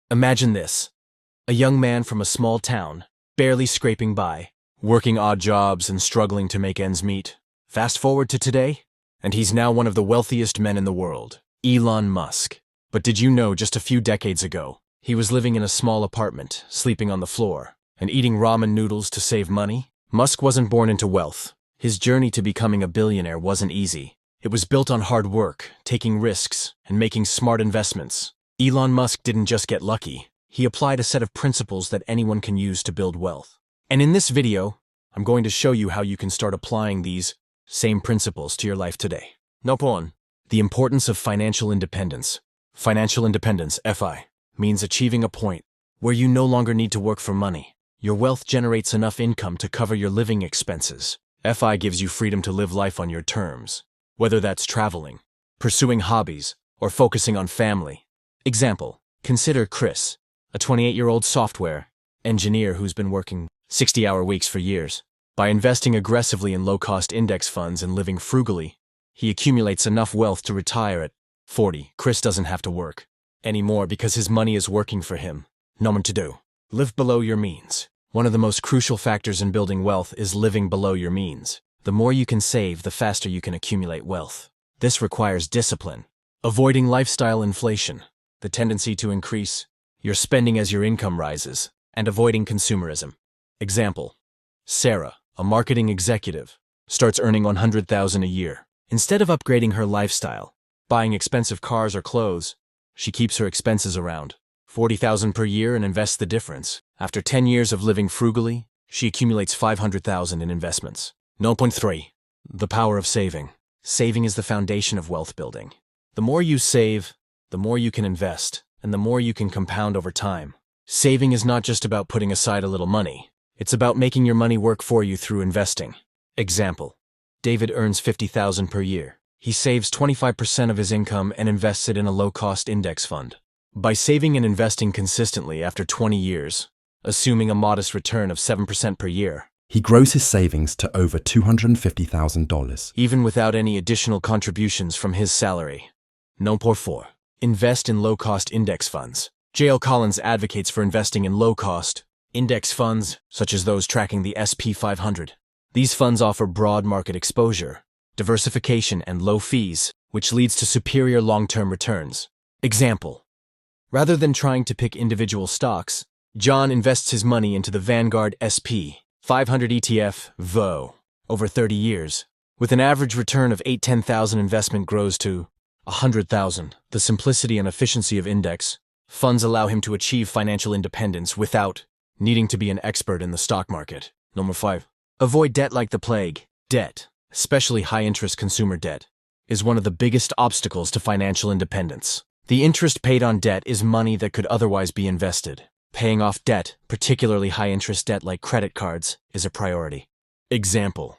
Imagine this. A young man from a small town, barely scraping by, working odd jobs and struggling to make ends meet. Fast forward to today, and he's now one of the wealthiest men in the world, Elon Musk. But did you know just a few decades ago, he was living in a small apartment, sleeping on the floor, and eating ramen noodles to save money? Musk wasn't born into wealth. His journey to becoming a billionaire wasn't easy. It was built on hard work, taking risks, and making smart investments. Elon Musk didn't just get lucky. He applied a set of principles that anyone can use to build wealth. And in this video, I'm going to show you how you can start applying these same principles to your life today. Number 1. The importance of financial independence. Financial independence, FI, means achieving a point where you no longer need to work for money. Your wealth generates enough income to cover your living expenses. FI gives you freedom to live life on your terms, whether that's traveling, pursuing hobbies, or focusing on family. Example, consider Chris, a 28-year-old software engineer who's been working 60-hour weeks for years. By investing aggressively in low-cost index funds and living frugally, he accumulates enough wealth to retire at 40. Chris doesn't have to work anymore because his money is working for him. Nothing to do. Live below your means. One of the most crucial factors in building wealth is living below your means. The more you can save, the faster you can accumulate wealth. This requires discipline. Avoiding lifestyle inflation, the tendency to increase your spending as your income rises, and avoiding consumerism. Example, Sarah, a marketing executive, starts earning $100,000 a year. Instead of upgrading her lifestyle, buying expensive cars or clothes, she keeps her expenses around $40,000 per year and invests the difference. After 10 years of living frugally, she accumulates $500,000 in investments. 0.3. The power of saving. Saving is the foundation of wealth building. The more you save, the more you can invest, and the more you can compound over time. Saving is not just about putting aside a little money. It's about making your money work for you through investing. Example, David earns $50,000 per year. He saves 25% of his income and invests it in a low-cost index fund. By saving and investing consistently after 20 years, assuming a modest return of 7% per year, he grows his savings to over $250,000. even without any additional contributions from his salary. 4. Invest in low-cost index funds. J.L. Collins advocates for investing in low-cost index funds, such as those tracking the S&P 500. These funds offer broad market exposure, diversification, and low fees, which leads to superior long-term returns. Example, rather than trying to pick individual stocks, John invests his money into the Vanguard S&P 500 ETF, VO, over 30 years. With an average return of $10,000, investment grows to $100,000. The simplicity and efficiency of index funds allow him to achieve financial independence without needing to be an expert in the stock market. 5. Avoid debt like the plague. Debt, especially high-interest consumer debt, is one of the biggest obstacles to financial independence. The interest paid on debt is money that could otherwise be invested. Paying off debt, particularly high-interest debt like credit cards, is a priority. Example,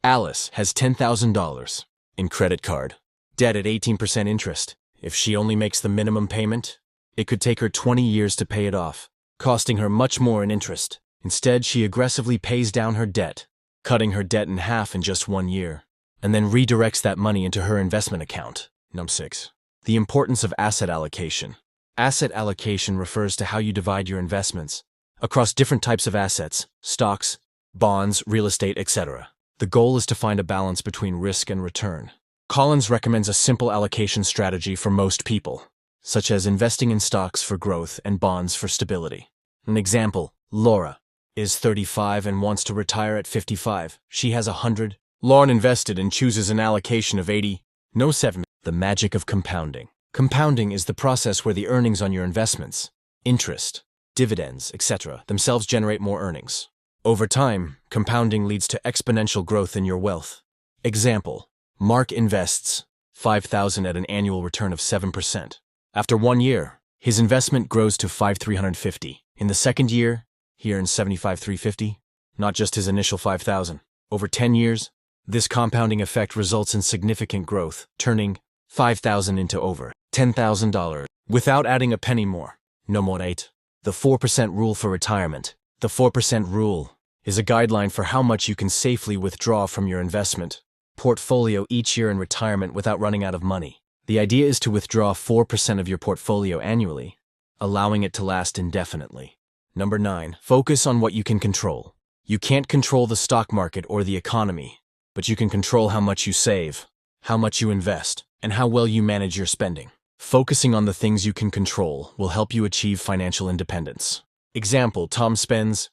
Alice has $10,000 in credit card debt at 18% interest. If she only makes the minimum payment, it could take her 20 years to pay it off, costing her much more in interest. Instead, she aggressively pays down her debt, cutting her debt in half in just 1 year, and then redirects that money into her investment account. 6. The importance of asset allocation. Asset allocation refers to how you divide your investments across different types of assets, stocks, bonds, real estate, etc. The goal is to find a balance between risk and return. Collins recommends a simple allocation strategy for most people, such as investing in stocks for growth and bonds for stability. An example, Laura is 35 and wants to retire at 55. She has 100. Lauren invested and chooses an allocation of 80. 7. The magic of compounding. Compounding is the process where the earnings on your investments, interest, dividends, etc., themselves generate more earnings. Over time, compounding leads to exponential growth in your wealth. Example, Mark invests $5,000 at an annual return of 7%. After 1 year, his investment grows to $5,350. In the second year, he earns $75,350, not just his initial $5,000. Over 10 years, this compounding effect results in significant growth, turning $5,000 into over $10,000 without adding a penny more. 8. The 4% rule for retirement. The 4% rule is a guideline for how much you can safely withdraw from your investment portfolio each year in retirement without running out of money. The idea is to withdraw 4% of your portfolio annually, allowing it to last indefinitely. Number 9. Focus on what you can control. You can't control the stock market or the economy, but you can control how much you save, how much you invest, and how well you manage your spending. Focusing on the things you can control will help you achieve financial independence. Example, Tom spends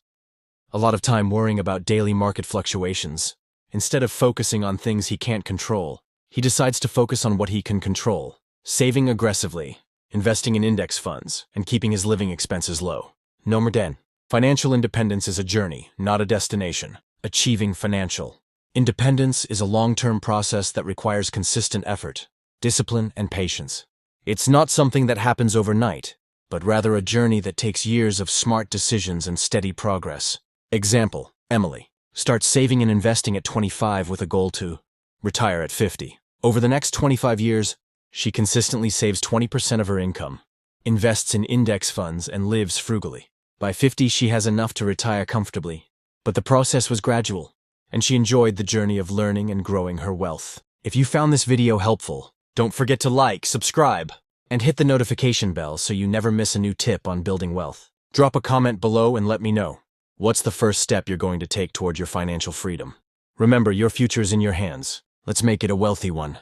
a lot of time worrying about daily market fluctuations. Instead of focusing on things he can't control, he decides to focus on what he can control, saving aggressively, investing in index funds, and keeping his living expenses low. Number 10. Financial independence is a journey, not a destination. Achieving financial independence is a long-term process that requires consistent effort, discipline, and patience. It's not something that happens overnight, but rather a journey that takes years of smart decisions and steady progress. Example, Emily starts saving and investing at 25 with a goal to retire at 50. Over the next 25 years, she consistently saves 20% of her income, invests in index funds, and lives frugally. By 50, she has enough to retire comfortably, but the process was gradual, and she enjoyed the journey of learning and growing her wealth. If you found this video helpful, don't forget to like, subscribe, and hit the notification bell so you never miss a new tip on building wealth. Drop a comment below and let me know. What's the first step you're going to take toward your financial freedom? Remember, your future is in your hands. Let's make it a wealthy one.